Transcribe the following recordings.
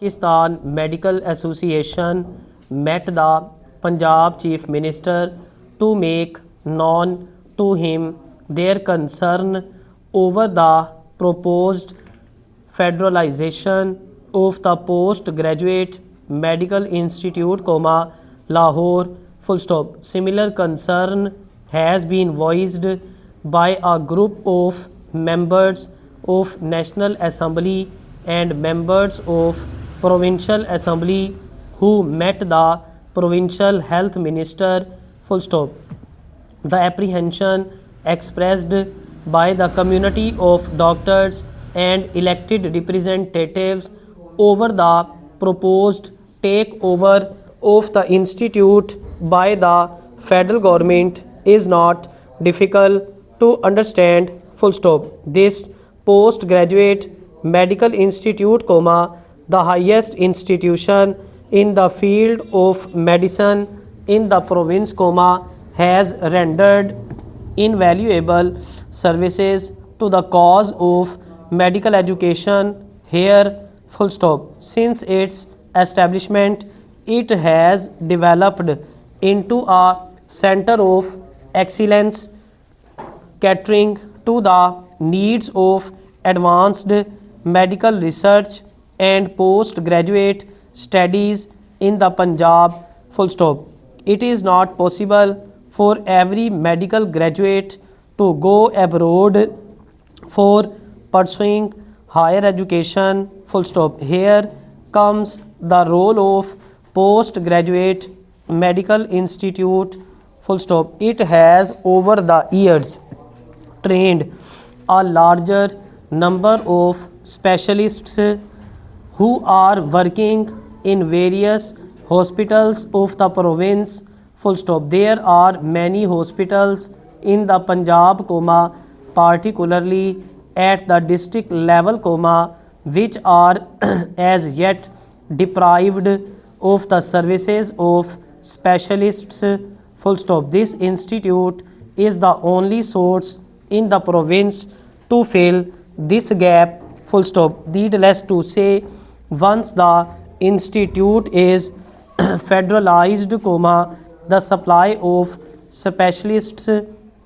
Pakistan Medical Association met the Punjab Chief Minister to make known to him their concern over the proposed federalization of the postgraduate medical institute, Lahore, full stop. Similar concern has been voiced by a group of members of National Assembly and members of Provincial Assembly who met the Provincial Health Minister, full stop. The apprehension expressed by the community of doctors and elected representatives over the proposed takeover of the institute by the federal government is not difficult to understand, full stop. This postgraduate medical institute, the highest institution in the field of medicine in the province, has rendered invaluable services to the cause of medical education here, full stop. Since its establishment, it has developed into a center of excellence catering to the needs of advanced medical research and postgraduate studies in the Punjab, full stop. It is not possible for every medical graduate to go abroad for pursuing higher education, full stop. Here comes the role of postgraduate medical institute, full stop. It has over the years trained a larger number of specialists who are working in various hospitals of the province, full stop. There are many hospitals in the Punjab, particularly at the district level, which are as yet deprived of the services of specialists, full stop. This institute is the only source in the province to fill this gap, full stop. Needless to say, once the institute is federalized, the supply of specialists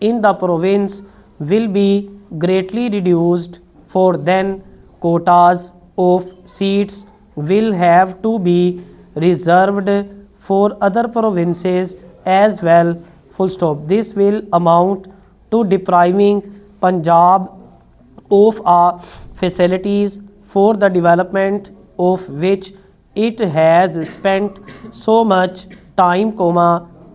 in the province will be greatly reduced, for then quotas of seats will have to be reserved for other provinces as well, full stop. This will amount to depriving Punjab of facilities for the development of which it has spent so much time,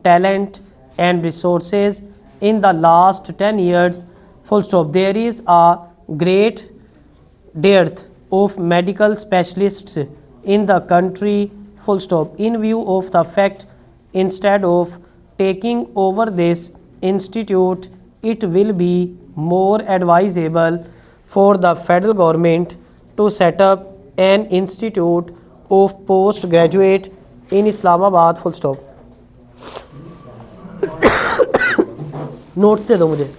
talent and resources in the last 10 years, full stop. There is a great dearth of medical specialists in the country, full stop. In view of the fact, instead of taking over this institute, it will be more advisable for the federal government to set up an institute of postgraduate in Islamabad, full stop. Notes दे दो मुझे,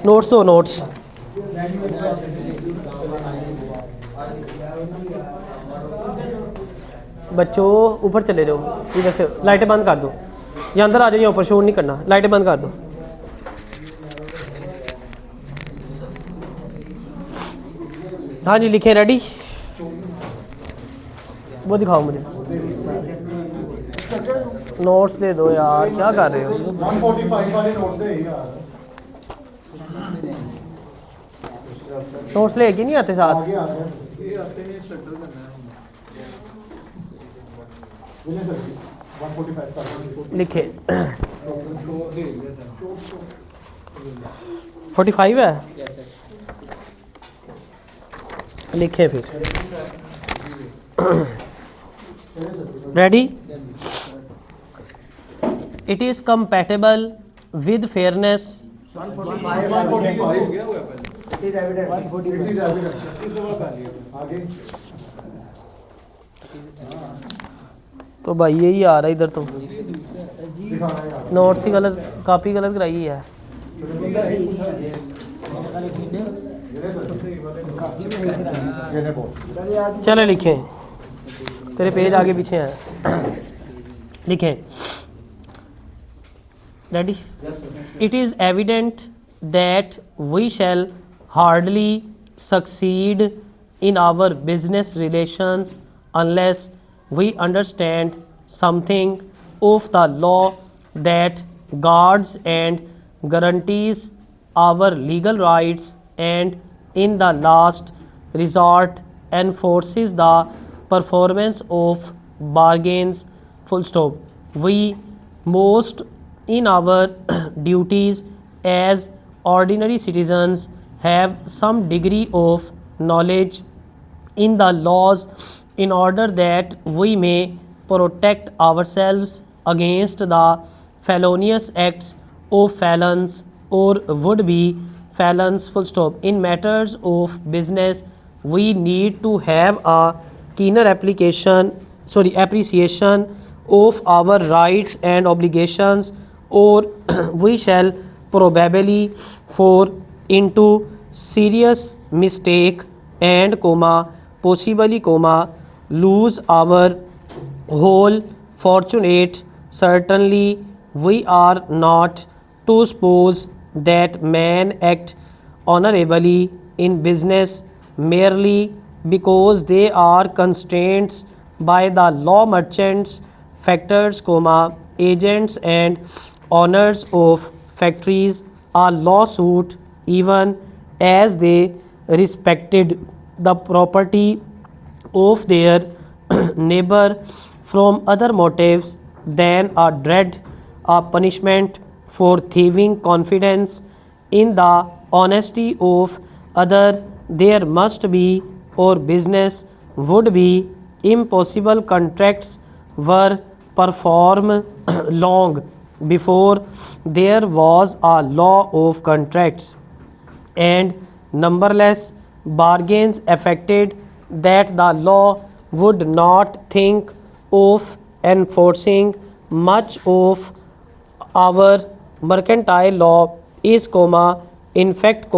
notes दो, notes. बच्चों ऊपर चले जाओ, इधर से लाइटें बंद कर दो, या अंदर आ जाओ, या ऊपर शोर नहीं करना, लाइटें बंद कर दो। हाँ जी, लिखे रेडी, वो दिखाओ मुझे, नोट्स दे दो यार, क्या कर रहे हो? 145 वाले नोट दे यार। नोट्स लेके नहीं आते साथ? ये आते नहीं, स्ट्रक्चर करना है। लिखे 45 है, लिखे फिर। Ready? It is compatible with fairness. 145 It is evident. 145 आगे। तो भाई यही आ रहा है इधर, तो नोट्स की गलत कापी गलत कराई है। चलो लिखें, तेरे पेज आगे पीछे हैं। लिखें, ready. It is evident that we shall hardly succeed in our business relations unless we understand something of the law that guards and guarantees our legal rights and in the last resort enforces the performance of bargains, full stop। We most in our duties as ordinary citizens have some degree of knowledge in the laws in order that we may protect ourselves against the felonious acts of felons or would-be felons, full stop। In matters of business we need to have a keener appreciation of our rights and obligations, or we shall probably fall into serious mistake and possibly lose our whole fortunate। Certainly we are not to suppose that men act honorably in business merely because they are constrained by the law। Merchants, factors, agents and owners of factories are lawsuit even as they respected the property of their neighbor from other motives than a dread a punishment for thieving confidence in the honesty of other। There must be, or business would be impossible, contracts were performed long before there was a law of contracts, and numberless bargains affected that the law would not think of enforcing। Much of our mercantile law is, in fact,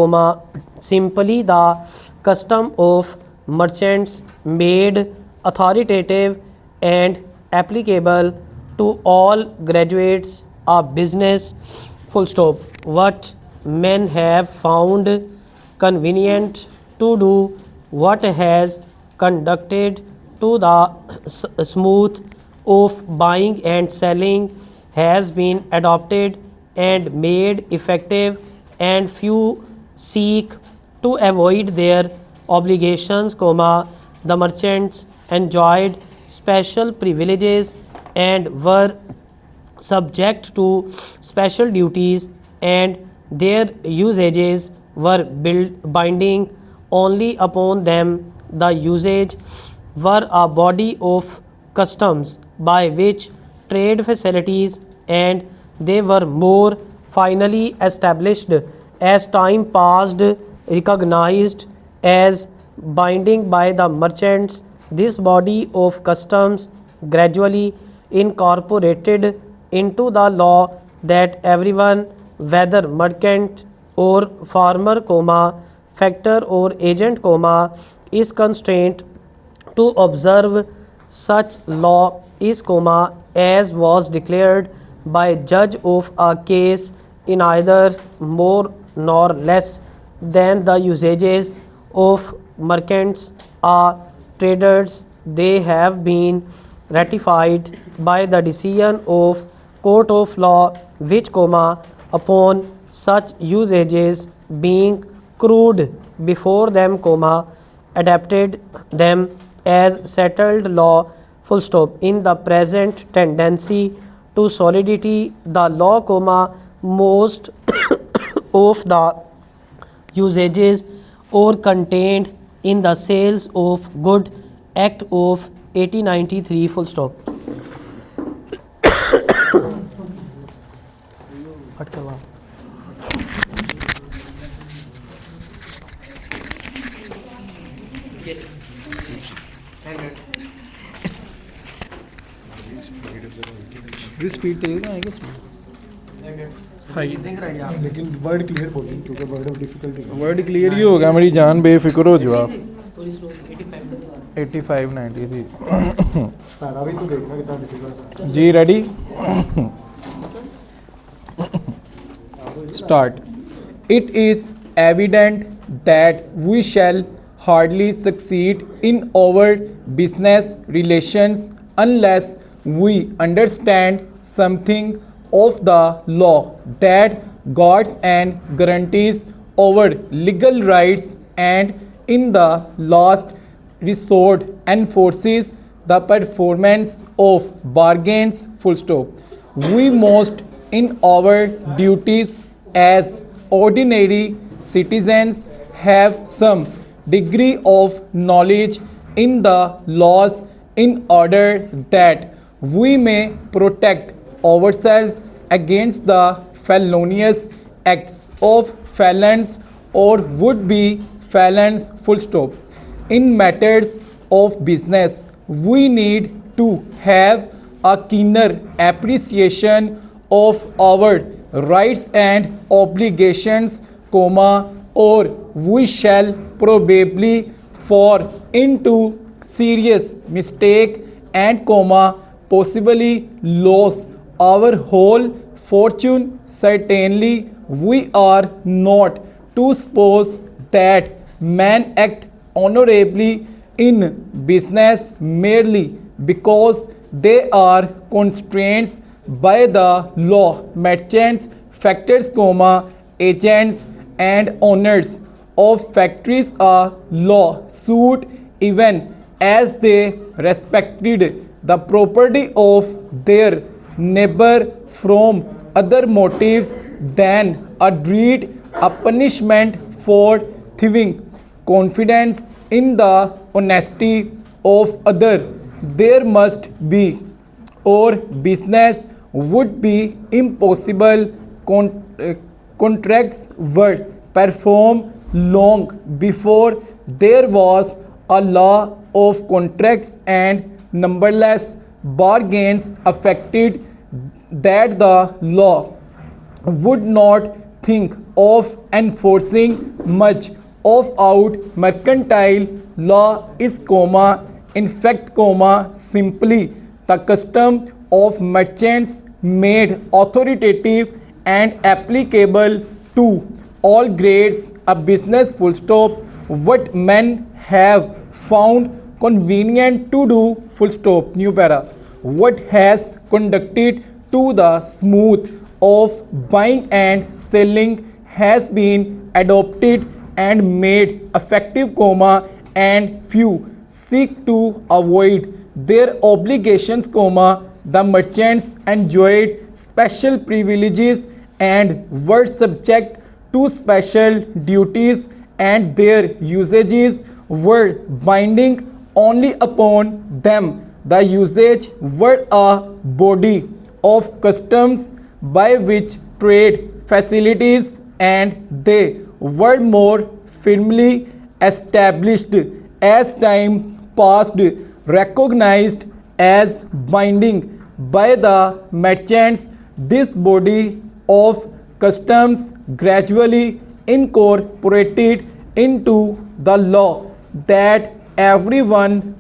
simply the custom of merchants made authoritative and applicable to all graduates of business, full stop। What men have found convenient to do, what has conducted to the smooth of buying and selling, has been adopted and made effective, and few seek to avoid their obligations, the merchants enjoyed special privileges and were subject to special duties, and their usages were binding only upon them। The usage were a body of customs by which trade facilities, and they were more finally established as time passed, recognized as binding by the merchants। This body of customs gradually incorporated into the law that everyone, whether merchant or farmer, factor or agent, is constrained to observe such law is, as was declared by judge of a case in either more nor less than the usages of merchants or traders. They have been ratified by the decision of court of law which, upon such usages being crude before them, adapted them as settled law, full stop। In the present tendency to solidity, the law, most of the usages or contained in the Sales of Good Act of 1893, full stop। Speed तेज ना आएगी इसमें। हाई लेकिन word clear बोली क्योंकि word of difficulty word clear ही होगा मेरी जान, बेफिक्र हो जाओ आप। 85-90 थी। तारा भी तो देखना कितना डिफिकल्ट है। जी ready, start. It is evident that we shall hardly succeed in our business relations unless we understand something of the law that guards and guarantees our legal rights, and in the last resort enforces the performance of bargains. Full stop. We must, in our duties as ordinary citizens, have some degree of knowledge in the laws in order that we may protect ourselves against the felonious acts of felons or would be felons. Full stop. In matters of business, we need to have a keener appreciation of our rights and obligations, comma, or we shall probably fall into serious mistake and, comma, possibly lose our whole fortune. Certainly we are not to suppose that men act honorably in business merely because they are constrained by the law. Merchants, factors, comma, agents and owners of factories are law suit even as they respected the property of their neighbor from other motives than a dread, a punishment for thieving, confidence in the honesty of other. There must be, or business would be impossible. Contracts were performed long before there was a law of contracts, and numberless bargains affected that the law would not think of enforcing. Much of out mercantile law is, comma, in fact, comma, simply the custom of merchants made authoritative and applicable to all grades of business. Full stop. What men have found convenient to do. Full stop. New para. What has conducted to the smooth of buying and selling has been adopted and made effective, comma, and few seek to avoid their obligations, comma. The merchants enjoyed special privileges and were subject to special duties, and their usages were binding only upon them. The usage were a body of customs by which trade facilities, and they were more firmly established as time passed, recognized as binding by the merchants. This body of customs gradually incorporated into the law that everyone,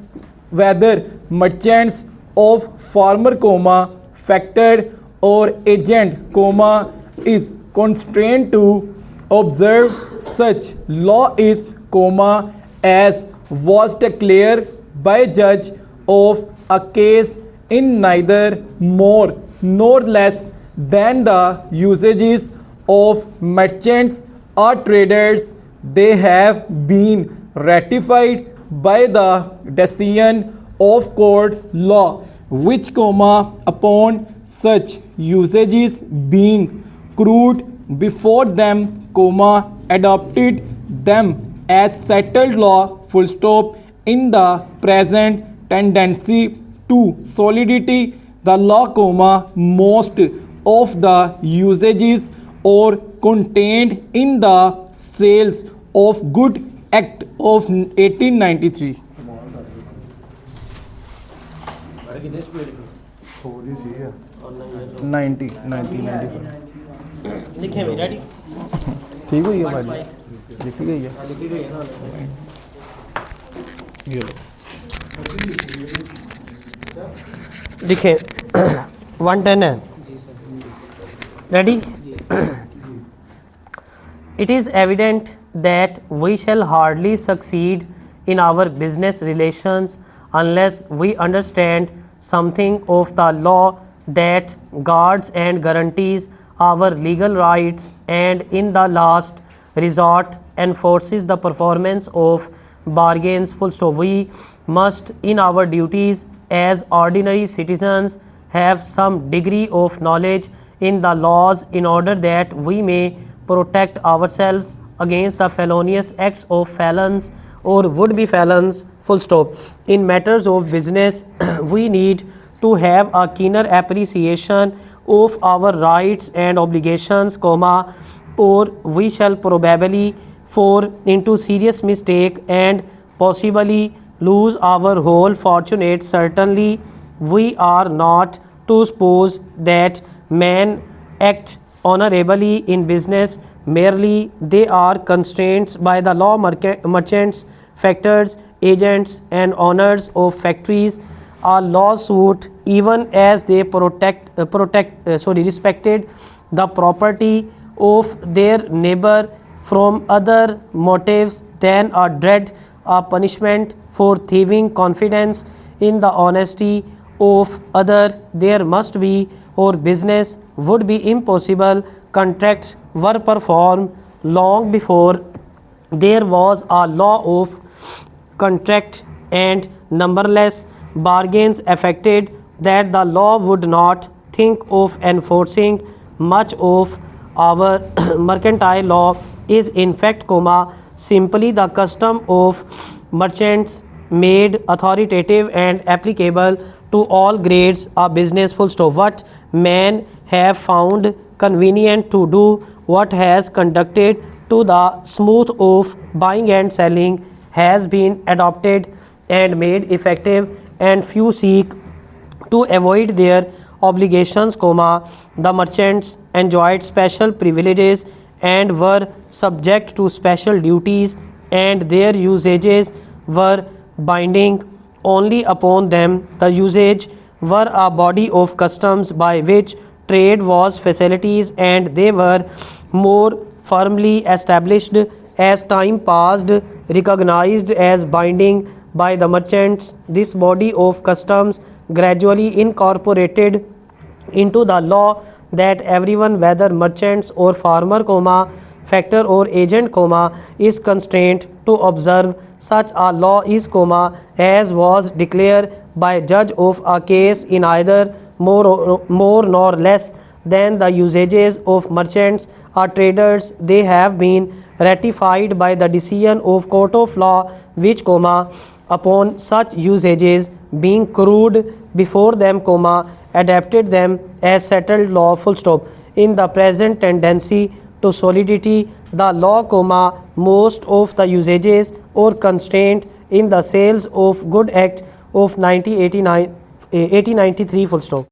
whether merchants of farmer, comma, factor or agent, comma, is constrained to observe such law is, comma, as was declared by judge of a case in neither more nor less than the usages of merchants or traders. They have been ratified by the decision of court law, which, comma, upon such usages being crude before them, comma, adopted them as settled law. Full stop. In the present tendency to solidity, the law, comma, most of the usages or contained in the Sales of Good Act of 1893. ਹੋਰ ਹੀ ਸੀ ਆ 90 90 95 लिखे भी ready ठीक हुई है भाई लिखी गई है लिखी गई है ना ये लो लिखे 110 है ready It is evident that we shall hardly succeed in our business relations unless we understand something of the law that guards and guarantees our legal rights and in the last resort enforces the performance of bargains. Full stop. We must in our duties as ordinary citizens have some degree of knowledge in the laws in order that we may protect ourselves against the felonious acts of felons or would-be felons. Full stop. In matters of business we need to have a keener appreciation of our rights and obligations, comma, or we shall probably fall into serious mistake and possibly lose our whole fortune. Certainly we are not to suppose that men act honorably in business merely they are constrained by the law. Merchants, factors, agents and owners of factories are lawsuit even as they respected the property of their neighbor from other motives than a dread a punishment for thieving. Confidence in the honesty of other there must be or business would be impossible. Contracts were performed long before there was a law of contract and numberless bargains affected that the law would not think of enforcing. Much of our mercantile law is in fact, comma, simply the custom of merchants made authoritative and applicable to all grades of business. Full stop. What men have found convenient to do, what has conducted to the smooth of buying and selling has been adopted and made effective, and few seek to avoid their obligations, comma. The merchants enjoyed special privileges and were subject to special duties, and their usages were binding only upon them. The usage were a body of customs by which trade was facilities, and they were more firmly established as time passed, recognized as binding by the merchants. This body of customs gradually incorporated into the law that everyone, whether merchants or farmer, comma, factor or agent, comma, is constrained to observe such a law is, comma, as was declared by judge of a case in either more nor less than the usages of merchants or traders. They have been ratified by the decision of court of law which, comma, upon such usages being crude before them, comma, adapted them as settled law. Full stop. In the present tendency to solidity the law, comma, most of the usages or constraint in the sales of good act of 1893. Full stop.